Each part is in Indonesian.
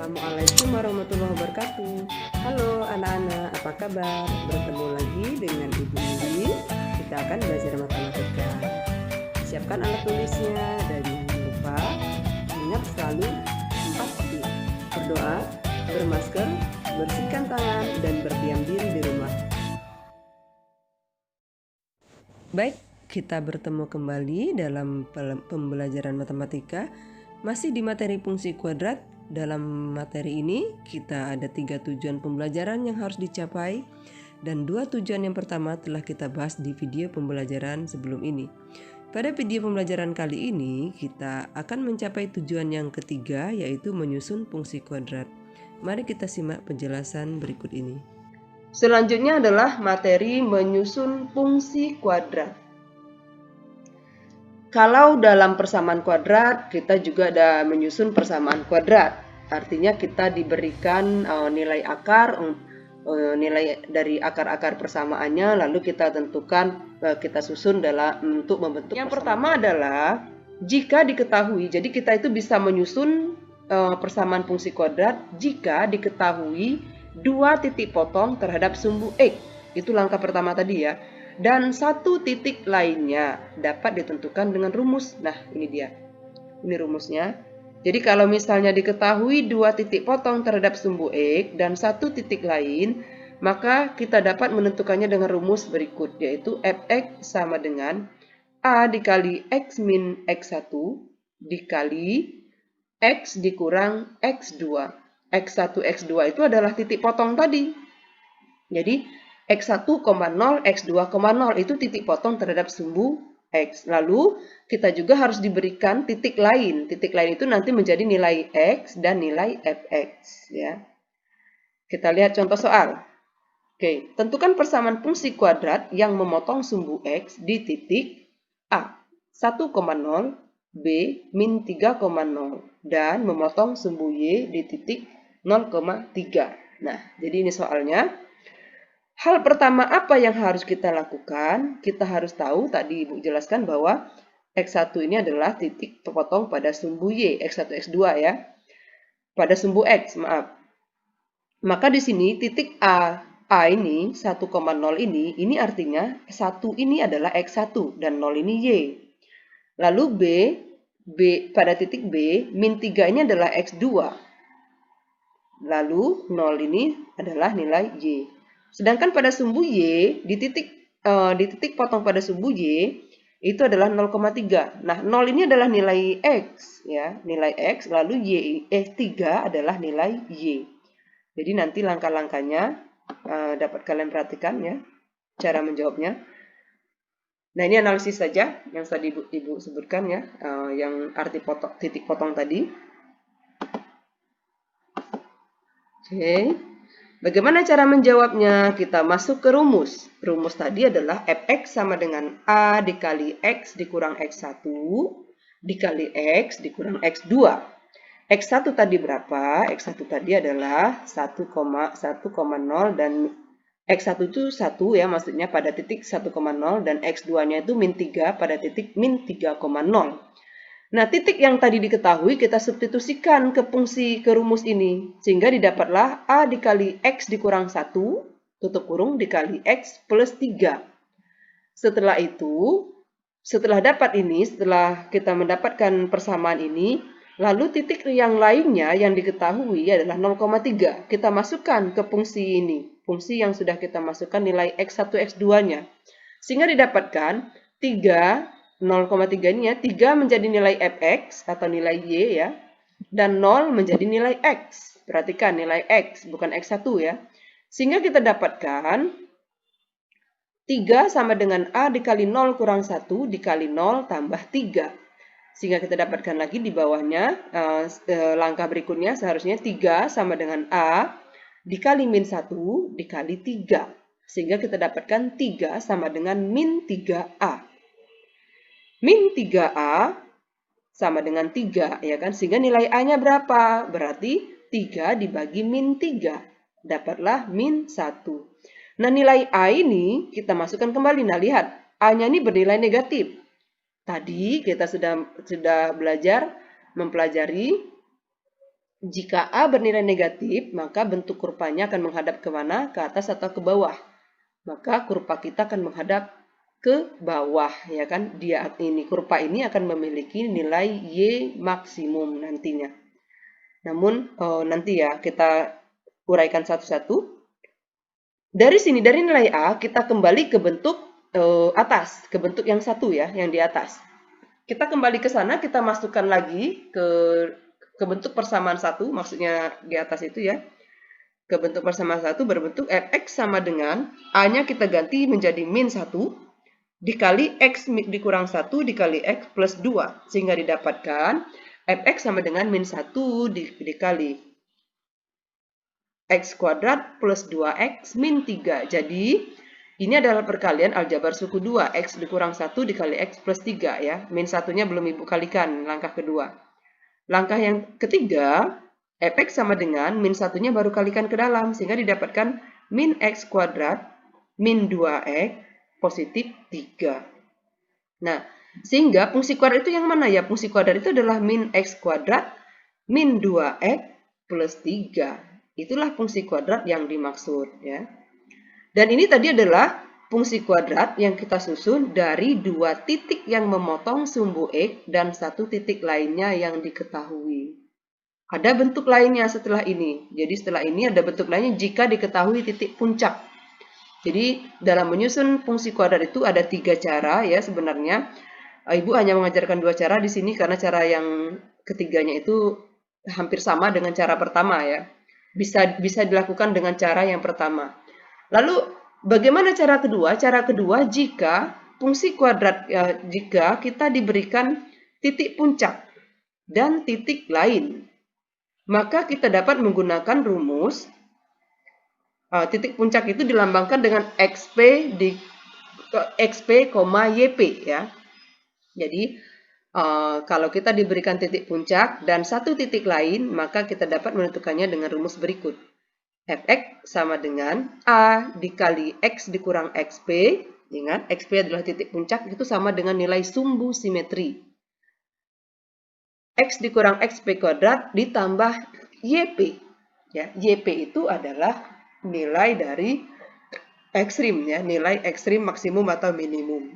Assalamualaikum warahmatullahi wabarakatuh. Halo anak-anak, apa kabar? Bertemu lagi dengan Ibu Indi. Kita akan belajar matematika. Siapkan alat tulisnya dan jangan lupa ingat selalu 4P. Berdoa, bermasker, bersihkan tangan, dan berdiam diri di rumah. Baik, kita bertemu kembali dalam pembelajaran matematika. Masih di materi fungsi kuadrat. Dalam materi ini kita ada 3 tujuan pembelajaran yang harus dicapai, dan 2 tujuan yang pertama telah kita bahas di video pembelajaran sebelum ini. Pada video pembelajaran kali ini kita akan mencapai tujuan yang ketiga, yaitu menyusun fungsi kuadrat. Mari kita simak penjelasan berikut ini. Selanjutnya adalah materi menyusun fungsi kuadrat. Kalau dalam persamaan kuadrat, kita juga ada menyusun persamaan kuadrat. Artinya kita diberikan nilai akar, nilai dari akar-akar persamaannya, lalu kita tentukan, kita susun untuk membentuk. Yang pertama adalah jika diketahui, jadi kita itu bisa menyusun persamaan fungsi kuadrat jika diketahui 2 titik potong terhadap sumbu X. Itu langkah pertama tadi ya. Dan 1 titik lainnya dapat ditentukan dengan rumus. Nah, ini dia. Ini rumusnya. Jadi kalau misalnya diketahui 2 titik potong terhadap sumbu X dan 1 titik lain, maka kita dapat menentukannya dengan rumus berikut, yaitu fx sama dengan A dikali X min X1 dikali X dikurang X2. X1, X2 itu adalah titik potong tadi. Jadi X1, 0, X2, 0 itu titik potong terhadap sumbu X. Lalu kita juga harus diberikan titik lain. Titik lain itu nanti menjadi nilai X dan nilai Fx. Ya. Kita lihat contoh soal. Oke, tentukan persamaan fungsi kuadrat yang memotong sumbu X di titik A 1,0, B min 3,0 dan memotong sumbu Y di titik 0,3. Nah, jadi ini soalnya. Hal pertama apa yang harus kita lakukan? Kita harus tahu, tadi Ibu jelaskan bahwa X1 ini adalah titik potong pada sumbu Y, X1, X2 ya. Pada sumbu X, maaf. Maka di sini titik A ini, 1,0 ini artinya 1 ini adalah X1 dan 0 ini Y. Lalu B pada titik B, min 3 ini adalah X2. Lalu 0 ini adalah nilai Y. Sedangkan pada sumbu Y, di titik potong pada sumbu Y, itu adalah 0,3. Nah, 0 ini adalah nilai X, ya, nilai X, lalu 3 adalah nilai Y. Jadi nanti langkah-langkahnya dapat kalian perhatikan ya, cara menjawabnya. Nah, ini analisis saja yang tadi Ibu sebutkan ya, yang arti titik potong tadi. Oke. Bagaimana cara menjawabnya? Kita masuk ke rumus. Rumus tadi adalah fx sama dengan A dikali X dikurang X1 dikali X dikurang X2. X1 tadi berapa? X1 tadi adalah 1,0 dan X1 itu 1 ya, maksudnya pada titik 1,0 dan X2-nya itu min 3 pada titik min 3,0. Nah, titik yang tadi diketahui kita substitusikan ke rumus ini. Sehingga didapatlah A dikali X dikurang 1, tutup kurung, dikali X plus 3. Setelah itu, setelah kita mendapatkan persamaan ini, lalu titik yang lainnya yang diketahui adalah 0,3. Kita masukkan ke fungsi ini. Fungsi yang sudah kita masukkan nilai X1, X2-nya. Sehingga didapatkan 0,3 ini ya, 3 menjadi nilai fx atau nilai y ya, dan 0 menjadi nilai x. Perhatikan nilai x, bukan x1 ya. Sehingga kita dapatkan 3 sama dengan A dikali 0 kurang 1 dikali 0 tambah 3. Sehingga kita dapatkan lagi di bawahnya, langkah berikutnya seharusnya 3 sama dengan A dikali min 1 dikali 3. Sehingga kita dapatkan 3 sama dengan min 3A. Min 3A sama dengan 3, ya kan? Sehingga nilai A-nya berapa? Berarti 3 dibagi min 3. Dapatlah min 1. Nah, nilai A ini kita masukkan kembali. Nah, lihat. A-nya ini bernilai negatif. Tadi kita sudah belajar mempelajari Jika A bernilai negatif, maka bentuk kurvanya akan menghadap ke mana? Ke atas atau ke bawah? Maka kurva kita akan menghadap ke bawah, ya kan? Kurva ini akan memiliki nilai Y maksimum nantinya. Namun nanti ya kita uraikan satu-satu. Dari sini, dari nilai A, kita kembali ke bentuk atas, ke bentuk yang satu ya, yang di atas. Kita kembali ke sana, kita masukkan lagi ke bentuk persamaan satu, maksudnya di atas itu ya. Ke bentuk persamaan satu berbentuk fx sama dengan A-nya kita ganti menjadi min 1 dikali x dikurang 1 dikali x plus 2. Sehingga didapatkan fx sama dengan min 1 dikali x kuadrat plus 2x min 3. Jadi ini adalah perkalian aljabar suku 2. X dikurang 1 dikali x plus 3 ya. Min 1-nya belum Ibu kalikan, langkah kedua. Langkah yang ketiga, fx sama dengan min 1-nya baru kalikan ke dalam. Sehingga didapatkan min x kuadrat min 2x positif 3. Nah, sehingga fungsi kuadrat itu yang mana ya? Fungsi kuadrat itu adalah min x kuadrat min 2x plus 3. Itulah fungsi kuadrat yang dimaksud ya. Dan ini tadi adalah fungsi kuadrat yang kita susun dari dua titik yang memotong sumbu X dan satu titik lainnya yang diketahui. Ada bentuk lainnya setelah ini. Jadi setelah ini ada bentuk lainnya jika diketahui titik puncak. Jadi dalam menyusun fungsi kuadrat itu ada 3 cara ya sebenarnya. Ibu hanya mengajarkan 2 cara di sini karena cara yang ketiganya itu hampir sama dengan cara pertama ya. Bisa dilakukan dengan cara yang pertama. Lalu bagaimana cara kedua? Cara kedua jika fungsi kuadrat jika kita diberikan titik puncak dan titik lain, maka kita dapat menggunakan rumus titik puncak itu dilambangkan dengan xp xp, yp ya. Jadi kalau kita diberikan titik puncak dan satu titik lain, maka kita dapat menentukannya dengan rumus berikut. Fx sama dengan A dikali X dikurang XP. Ingat, XP adalah titik puncak, itu sama dengan nilai sumbu simetri. X dikurang XP kuadrat ditambah YP. Ya, YP itu adalah nilai dari ekstrim, ya, nilai ekstrim maksimum atau minimum.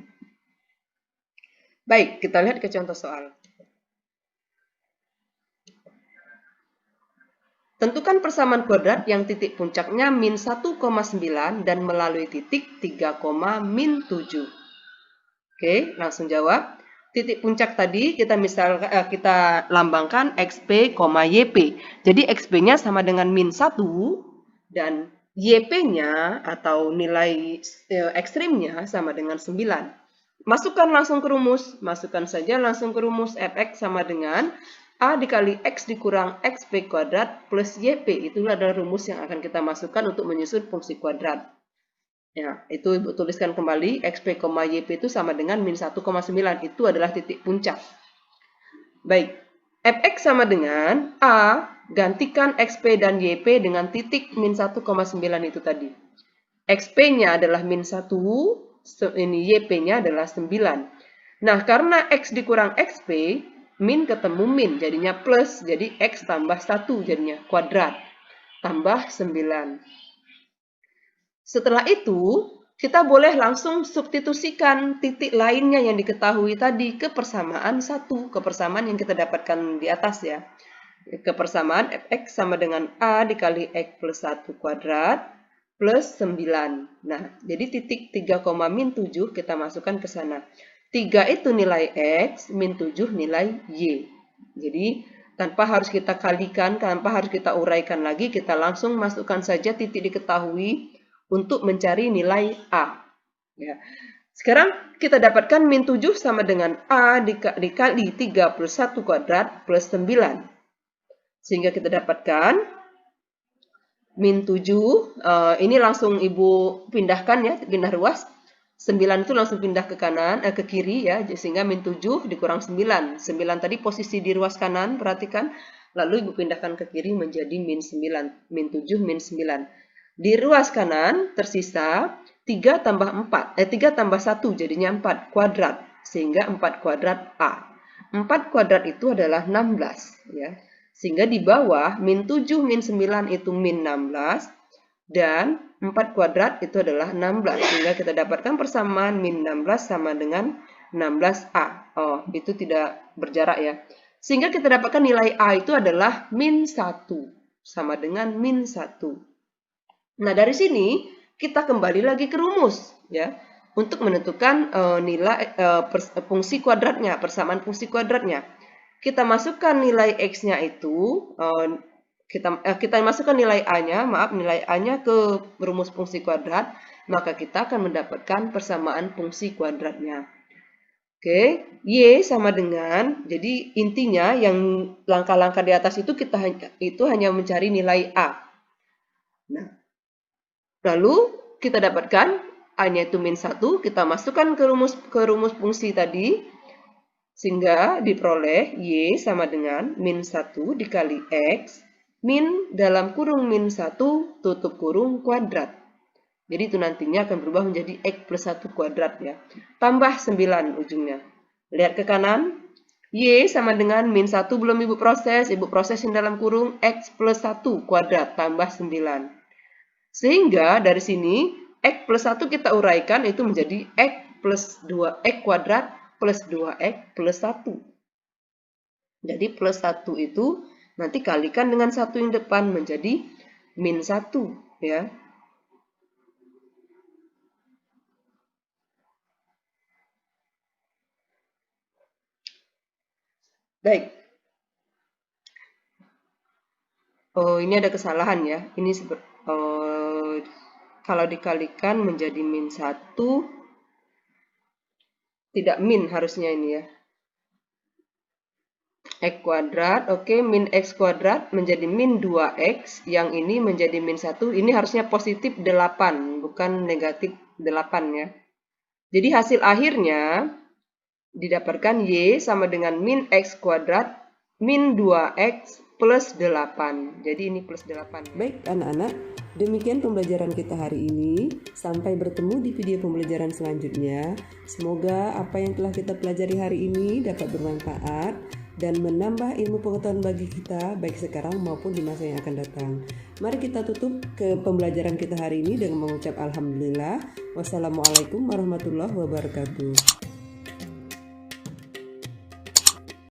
Baik, kita lihat ke contoh soal. Tentukan persamaan kuadrat yang titik puncaknya min 1,9 dan melalui titik 3, min 7. Oke, langsung jawab. Titik puncak tadi kita kita lambangkan XP, YP. Jadi XP-nya sama dengan min 1 dan YP-nya atau nilai ekstrimnya sama dengan 9. Masukkan langsung ke rumus. Masukkan saja langsung ke rumus Fx sama dengan A dikali X dikurang XP kuadrat plus YP. Itulah adalah rumus yang akan kita masukkan untuk menyusun fungsi kuadrat. Ya, itu Ibu tuliskan kembali. XP, YP itu sama dengan min 1,9. Itu adalah titik puncak. Baik. Fx sama dengan A, gantikan XP dan YP dengan titik min 1,9 itu tadi. XP-nya adalah min 1, ini YP-nya adalah 9. Nah, karena X dikurang XP, min ketemu min, jadinya plus, jadi X tambah 1, jadinya kuadrat, tambah 9. Setelah itu, kita boleh langsung substitusikan titik lainnya yang diketahui tadi ke persamaan 1, ke persamaan yang kita dapatkan di atas ya. Kepersamaan Fx sama dengan A dikali X plus 1 kuadrat plus 9. Nah, jadi titik 3, min 7 kita masukkan ke sana. 3 itu nilai X, min 7 nilai Y. Jadi, tanpa harus kita kalikan, tanpa harus kita uraikan lagi, kita langsung masukkan saja titik diketahui untuk mencari nilai A. Ya. Sekarang kita dapatkan min 7 sama dengan A dikali 3 plus 1 kuadrat plus 9. Sehingga kita dapatkan min 7, ini langsung Ibu pindahkan ya, pindah ruas. 9 itu langsung pindah ke kanan, ke kiri ya, sehingga min 7 dikurang 9. 9 tadi posisi di ruas kanan, perhatikan. Lalu Ibu pindahkan ke kiri menjadi min 9. Min 7, min 9. Di ruas kanan tersisa 3 tambah 4, 3 tambah 1 jadinya 4 kuadrat. Sehingga 4 kuadrat A. 4 kuadrat itu adalah 16 ya. Sehingga di bawah min 7 min 9 itu min 16 dan 4 kuadrat itu adalah 16. Sehingga kita dapatkan persamaan min 16 sama dengan 16A. Oh, itu tidak berjarak ya. Sehingga kita dapatkan nilai A itu adalah min 1 sama dengan min 1. Nah, dari sini kita kembali lagi ke rumus ya untuk menentukan nilai fungsi kuadratnya, persamaan fungsi kuadratnya. Kita masukkan nilai X-nya itu, kita masukkan nilai A-nya, nilai A-nya ke rumus fungsi kuadrat, maka kita akan mendapatkan persamaan fungsi kuadratnya. Oke, Y sama dengan, jadi intinya yang langkah-langkah di atas itu itu hanya mencari nilai A. Nah, lalu kita dapatkan A-nya itu min 1, kita masukkan ke rumus fungsi tadi. Sehingga diperoleh Y sama dengan min 1 dikali X, min dalam kurung min 1 tutup kurung kuadrat. Jadi itu nantinya akan berubah menjadi X plus 1 kuadrat ya. Tambah 9 ujungnya. Lihat ke kanan, Y sama dengan min 1 belum ibu proses yang dalam kurung X plus 1 kuadrat tambah 9. Sehingga dari sini X plus 1 kita uraikan itu menjadi X plus 2X kuadrat plus 2X plus 1. Jadi plus 1 itu nanti kalikan dengan 1 yang depan menjadi min 1 ya. Baik. Oh, ini ada kesalahan ya. Ini kalau dikalikan menjadi min 1, tidak min harusnya ini ya. X kuadrat, oke, min X kuadrat menjadi min 2X, yang ini menjadi min 1, ini harusnya positif 8, bukan negatif 8 ya. Jadi hasil akhirnya didapatkan Y sama dengan min X kuadrat, min 2X plus 8. Jadi ini plus 8. Baik anak-anak, demikian pembelajaran kita hari ini. Sampai bertemu di video pembelajaran selanjutnya. Semoga apa yang telah kita pelajari hari ini dapat bermanfaat dan menambah ilmu pengetahuan bagi kita, baik sekarang maupun di masa yang akan datang. Mari kita tutup ke pembelajaran kita hari ini dengan mengucap alhamdulillah. Wassalamualaikum warahmatullahi wabarakatuh.